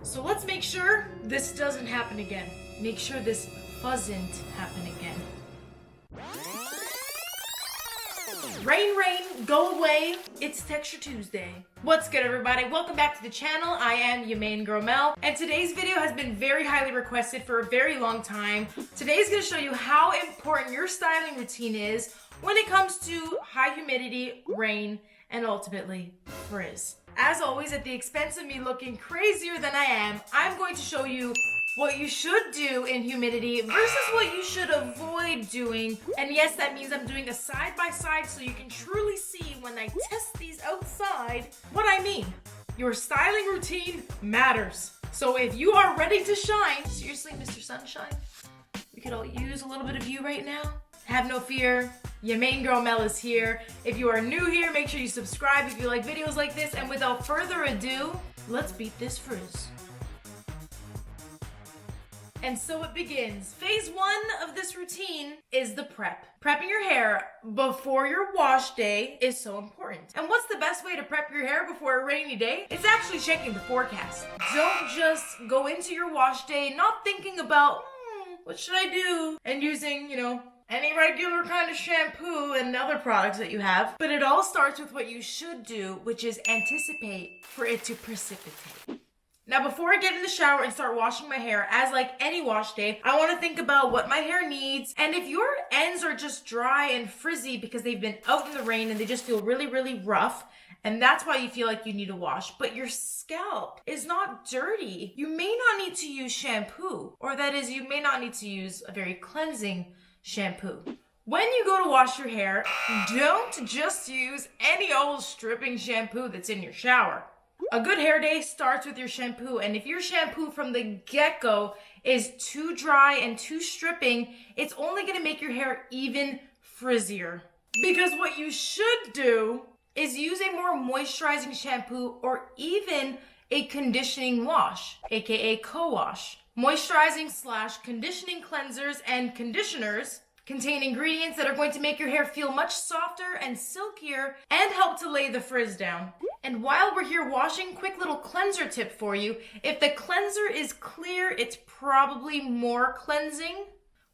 So let's make sure this doesn't happen again. Make sure this doesn't happen again. Rain, rain, go away. It's Texture Tuesday. What's good, everybody? Welcome back to the channel. I am your main girl, Mel, and today's video has been very highly requested for a very long time. Today's gonna show you how important your styling routine is when it comes to high humidity, rain, and ultimately frizz. As always, at the expense of me looking crazier than I am, I'm going to show you what you should do in humidity versus what you should avoid doing. And yes, that means I'm doing a side-by-side so you can truly see when I test these outside what I mean. Your styling routine matters. So if you are ready to shine, seriously, Mr. Sunshine, we could all use a little bit of you right now. Have no fear, your main girl Mel is here. If you are new here, make sure you subscribe if you like videos like this. And without further ado, let's beat this frizz. And so it begins. Phase one of this routine is the prep. Prepping your hair before your wash day is so important. And what's the best way to prep your hair before a rainy day? It's actually checking the forecast. Don't just go into your wash day not thinking about, what should I do? And using, any regular kind of shampoo and other products that you have. But it all starts with what you should do, which is anticipate for it to precipitate. Now, before I get in the shower and start washing my hair, as like any wash day, I want to think about what my hair needs. And if your ends are just dry and frizzy because they've been out in the rain and they just feel really, really rough, and that's why you feel like you need a wash, but your scalp is not dirty, you may not need to use shampoo. Or that is, you may not need to use a very cleansing shampoo. When you go to wash your hair, don't just use any old stripping shampoo that's in your shower. A good hair day starts with your shampoo, and if your shampoo from the get-go is too dry and too stripping, it's only going to make your hair even frizzier. Because what you should do is use a more moisturizing shampoo or even a conditioning wash, aka co-wash. Moisturizing / conditioning cleansers and conditioners contain ingredients that are going to make your hair feel much softer and silkier and help to lay the frizz down. And while we're here washing, quick little cleanser tip for you. If the cleanser is clear, it's probably more cleansing.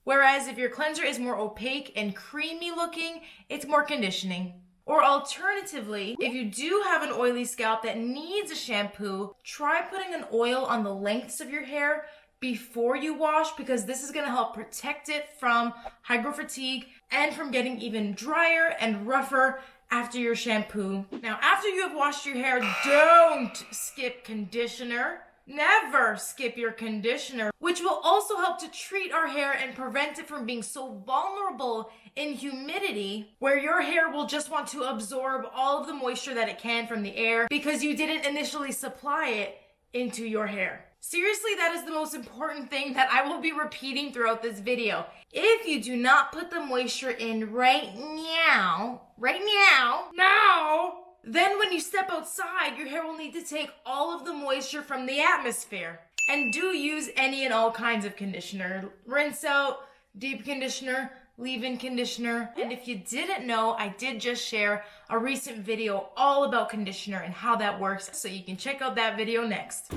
Whereas if your cleanser is more opaque and creamy looking, it's more conditioning. Or alternatively, if you do have an oily scalp that needs a shampoo, try putting an oil on the lengths of your hair before you wash, because this is going to help protect it from hygrofatigue and from getting even drier and rougher after your shampoo. Now, after you have washed your hair, don't skip conditioner. Never skip your conditioner, which will also help to treat our hair and prevent it from being so vulnerable in humidity, where your hair will just want to absorb all of the moisture that it can from the air because you didn't initially supply it into your hair. Seriously, that is the most important thing that I will be repeating throughout this video. If you do not put the moisture in right now, then when you step outside, your hair will need to take all of the moisture from the atmosphere. And do use any and all kinds of conditioner. Rinse out, deep conditioner, leave-in conditioner. And if you didn't know, I did just share a recent video all about conditioner and how that works, so you can check out that video next.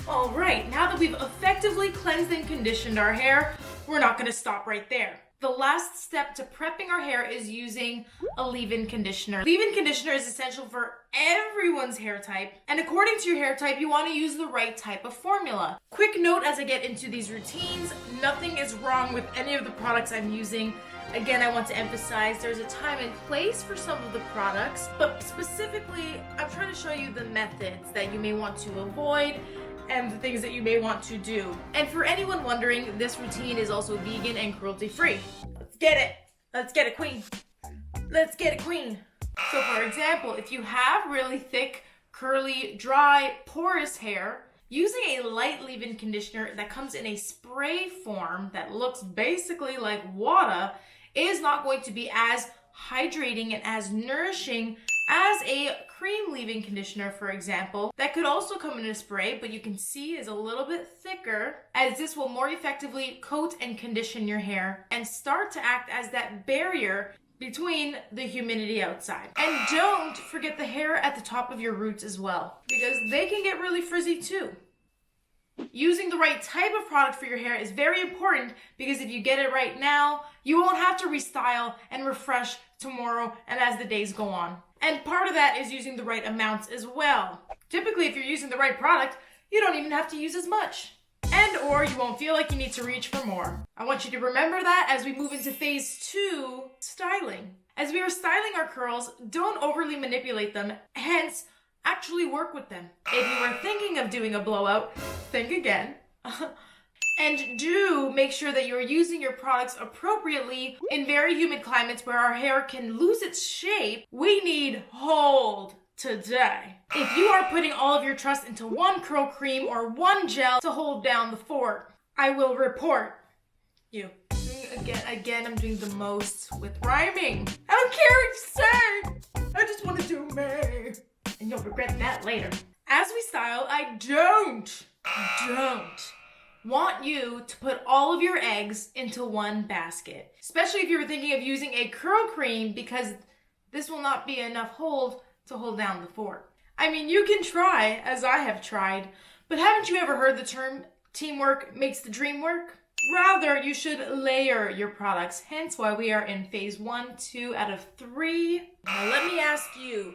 All right, now that we've effectively cleansed and conditioned our hair, we're not going to stop right there. The last step to prepping our hair is using a leave-in conditioner. Leave-in conditioner is essential for everyone's hair type, and according to your hair type, you want to use the right type of formula. Quick note as I get into these routines, nothing is wrong with any of the products I'm using. Again, I want to emphasize there's a time and place for some of the products, but specifically, I'm trying to show you the methods that you may want to avoid and the things that you may want to do. And for anyone wondering, this routine is also vegan and cruelty-free. Let's get it. Let's get it, queen. Let's get it, queen. So for example, if you have really thick, curly, dry, porous hair, using a light leave-in conditioner that comes in a spray form that looks basically like water is not going to be as hydrating and as nourishing as a cream leave-in conditioner, for example, that could also come in a spray, but you can see is a little bit thicker, as this will more effectively coat and condition your hair and start to act as that barrier between the humidity outside. And don't forget the hair at the top of your roots as well, because they can get really frizzy too. using the right type of product for your hair is very important, because if you get it right now, you won't have to restyle and refresh tomorrow and as the days go on. And part of that is using the right amounts as well. Typically, if you're using the right product, you don't even have to use as much. And or you won't feel like you need to reach for more. I want you to remember that as we move into phase 2, styling. As we are styling our curls, don't overly manipulate them, hence, actually work with them. If you were thinking of doing a blowout, think again. And do make sure that you're using your products appropriately. In very humid climates where our hair can lose its shape, we need hold today. If you are putting all of your trust into one curl cream or one gel to hold down the fort, I will report you. Again, I'm doing the most with rhyming. I don't care what you say. I just want to do me. And you'll regret that later. As we style, I don't want you to put all of your eggs into one basket. Especially if you were thinking of using a curl cream, because this will not be enough hold to hold down the fort. I mean, you can try, as I have tried, but haven't you ever heard the term teamwork makes the dream work? Rather, you should layer your products, hence why we are in phase 1, 2 out of 3. Now let me ask you,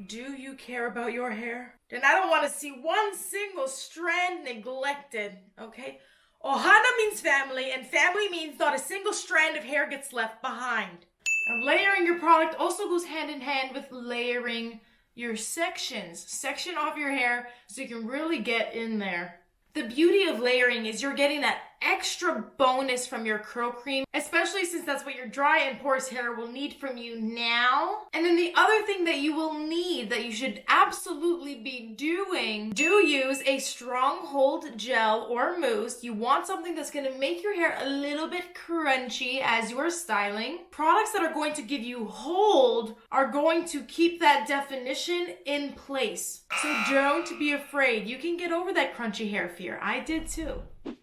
do you care about your hair? Then I don't want to see one single strand neglected, okay? Ohana means family, and family means not a single strand of hair gets left behind. Now, layering your product also goes hand in hand with layering your sections. Section off your hair so you can really get in there. The beauty of layering is you're getting that extra bonus from your curl cream, especially since that's what your dry and porous hair will need from you now. And then the other thing that you will need, that you should absolutely be doing, do use a strong hold gel or mousse. You want something that's going to make your hair a little bit crunchy as you are styling. Products that are going to give you hold are going to keep that definition in place. So don't be afraid. You can get over that crunchy hair fear. I did too.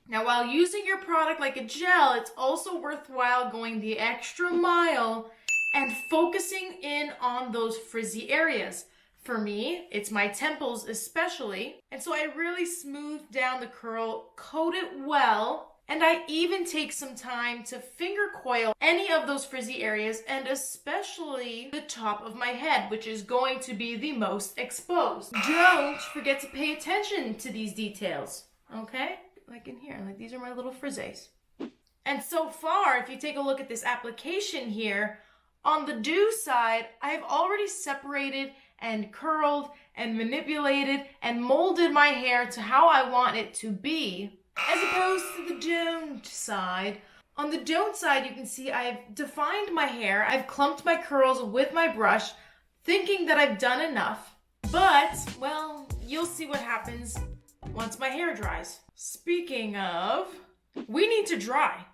Now, while using your product like a gel, it's also worthwhile going the extra mile and focusing in on those frizzy areas. For me, it's my temples especially. And so I really smooth down the curl, coat it well, and I even take some time to finger coil any of those frizzy areas, and especially the top of my head, which is going to be the most exposed. Don't forget to pay attention to these details, okay? Like in here, like these are my little frizzes. And so far, if you take a look at this application here, on the do side, I've already separated and curled and manipulated and molded my hair to how I want it to be, as opposed to the don't side. On the don't side, you can see I've defined my hair, I've clumped my curls with my brush, thinking that I've done enough. But, well, you'll see what happens once my hair dries. Speaking of, we need to dry.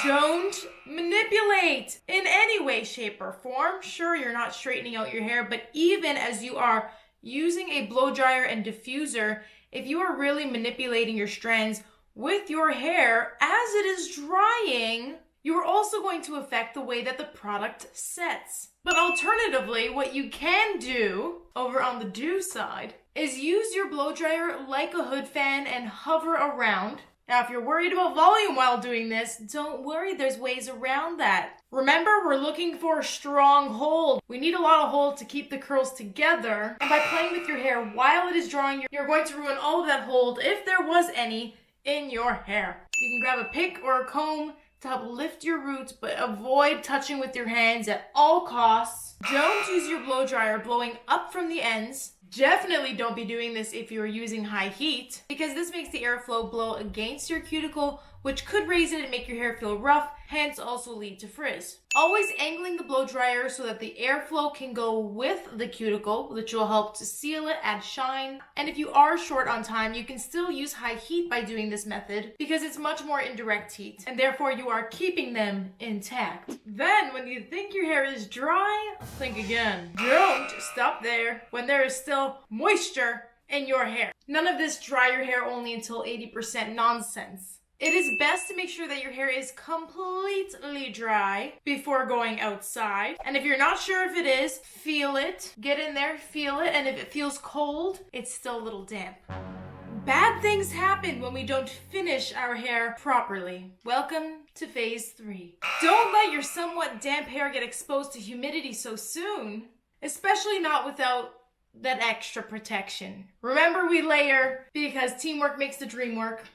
Don't manipulate in any way, shape, or form. Sure, you're not straightening out your hair, but even as you are using a blow dryer and diffuser, if you are really manipulating your strands with your hair as it is drying, you are also going to affect the way that the product sets. But alternatively, what you can do over on the do side is use your blow dryer like a hood fan and hover around. Now, if you're worried about volume while doing this, don't worry, there's ways around that. Remember, we're looking for a strong hold. We need a lot of hold to keep the curls together. And by playing with your hair while it is drying, you're going to ruin all of that hold, if there was any, in your hair. You can grab a pick or a comb to help lift your roots, but avoid touching with your hands at all costs. Don't use your blow dryer blowing up from the ends. Definitely don't be doing this if you're using high heat, because this makes the airflow blow against your cuticle, which could raise it and make your hair feel rough, hence also lead to frizz. Always angling the blow dryer so that the airflow can go with the cuticle, which will help to seal it, add shine. And if you are short on time, you can still use high heat by doing this method, because it's much more indirect heat, and therefore you are keeping them intact. Then, when you think your hair is dry, think again. Don't stop there when there is still moisture in your hair. None of this dry your hair only until 80% nonsense. It is best to make sure that your hair is completely dry before going outside. And if you're not sure if it is, feel it. Get in there, feel it, and if it feels cold, it's still a little damp. Bad things happen when we don't finish our hair properly. Welcome to phase 3. Don't let your somewhat damp hair get exposed to humidity so soon, especially not without that extra protection. Remember, we layer because teamwork makes the dream work.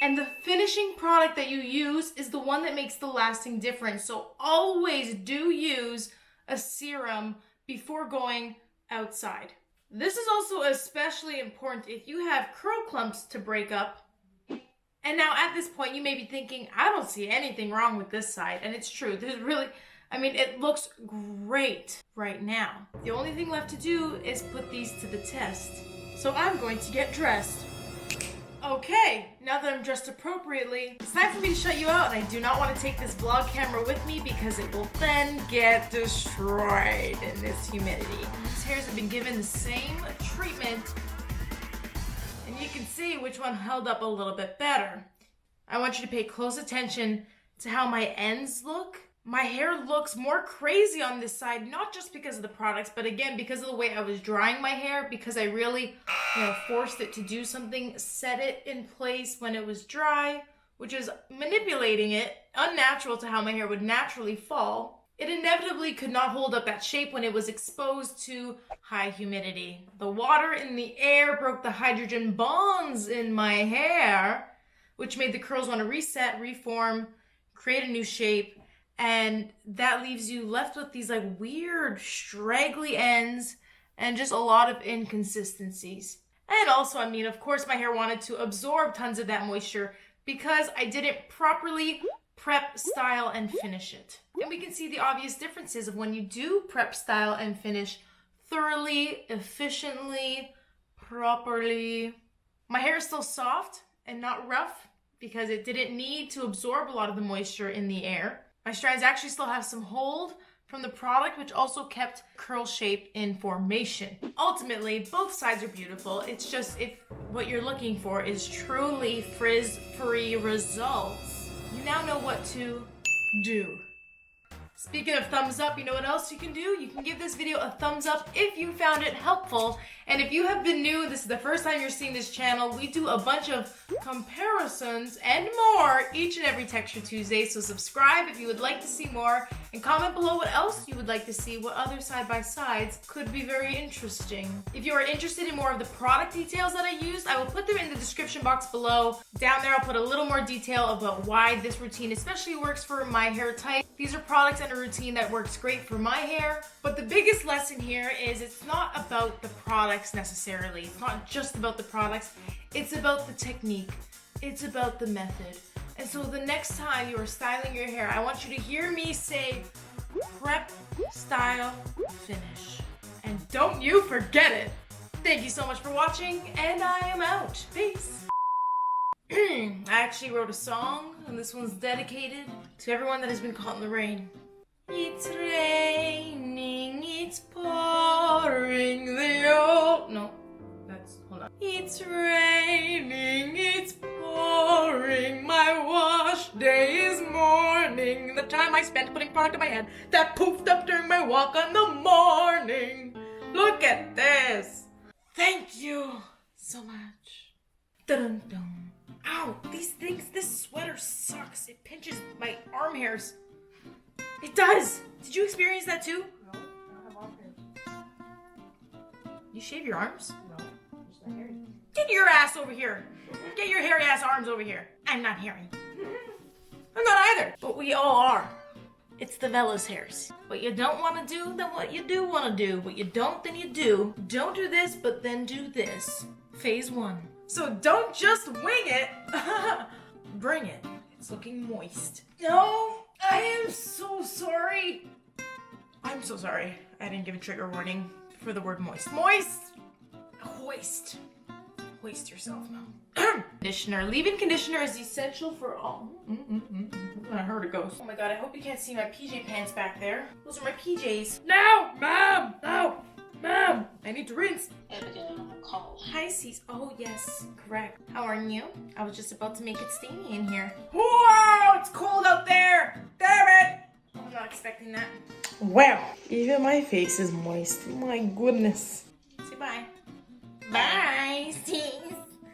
And the finishing product that you use is the one that makes the lasting difference. So always do use a serum before going outside. This is also especially important if you have curl clumps to break up. And now at this point you may be thinking, I don't see anything wrong with this side. And it's true. There's really, it looks great right now. The only thing left to do is put these to the test. So I'm going to get dressed. Okay, now that I'm dressed appropriately, it's time for me to shut you out, and I do not want to take this vlog camera with me because it will then get destroyed in this humidity. These hairs have been given the same treatment, and you can see which one held up a little bit better. I want you to pay close attention to how my ends look. My hair looks more crazy on this side, not just because of the products, but again, because of the way I was drying my hair, because I really, forced it to do something, set it in place when it was dry, which is manipulating it, unnatural to how my hair would naturally fall. It inevitably could not hold up that shape when it was exposed to high humidity. The water in the air broke the hydrogen bonds in my hair, which made the curls want to reset, reform, create a new shape. And that leaves you left with these like weird straggly ends and just a lot of inconsistencies. And also, of course my hair wanted to absorb tons of that moisture because I didn't properly prep, style, and finish it. And we can see the obvious differences of when you do prep, style, and finish thoroughly, efficiently, properly. My hair is still soft and not rough because it didn't need to absorb a lot of the moisture in the air. My strands actually still have some hold from the product, which also kept curl shape in formation. Ultimately, both sides are beautiful. It's just if what you're looking for is truly frizz-free results, you now know what to do. Speaking of thumbs up, you know what else you can do? You can give this video a thumbs up if you found it helpful. And if you have been new, this is the first time you're seeing this channel, we do a bunch of comparisons and more each and every Texture Tuesday. So subscribe if you would like to see more, and comment below what else you would like to see, what other side-by-sides could be very interesting. If you are interested in more of the product details that I used, I will put them in the description box below. Down there, I'll put a little more detail about why this routine especially works for my hair type. These are products and a routine that works great for my hair. But the biggest lesson here is it's not about the products necessarily. It's not just about the products. It's about the technique. It's about the method. And so the next time you are styling your hair, I want you to hear me say prep, style, finish. And don't you forget it. Thank you so much for watching, and I am out. Peace. I actually wrote a song, and this one's dedicated to everyone that has been caught in the rain. It's raining, it's pouring, hold on. It's raining, it's pouring, my wash day is morning. The time I spent putting product on my head that poofed up during my walk in the morning. Look at this. Thank you so much. Dun-dun-dun. Ow, these things, this sweater sucks. It pinches my arm hairs. It does! Did you experience that too? No, I don't have arm hairs. You shave your arms? No, just my hairs. Get your ass over here! Get your hairy ass arms over here. I'm not hairy. I'm not either. But we all are. It's the vellus hairs. What you don't want to do, then what you do want to do. What you don't, then you do. Don't do this, but then do this. Phase 1. So don't just wing it. Bring it. It's looking moist. No, I am so sorry. I'm so sorry. I didn't give a trigger warning for the word moist. Moist. Hoist. Hoist yourself now. Conditioner. Leave-in conditioner is essential for all. I heard it goes. Oh my god, I hope you can't see my PJ pants back there. Those are my PJs. No! Mom! No! Mom! I need to rinse. Hi, Cece. Oh, yes. Correct. How are you? I was just about to make it steamy in here. Whoa! It's cold out there! Damn it! I'm not expecting that. Wow. Even my face is moist. My goodness. Say bye. Bye, Cece.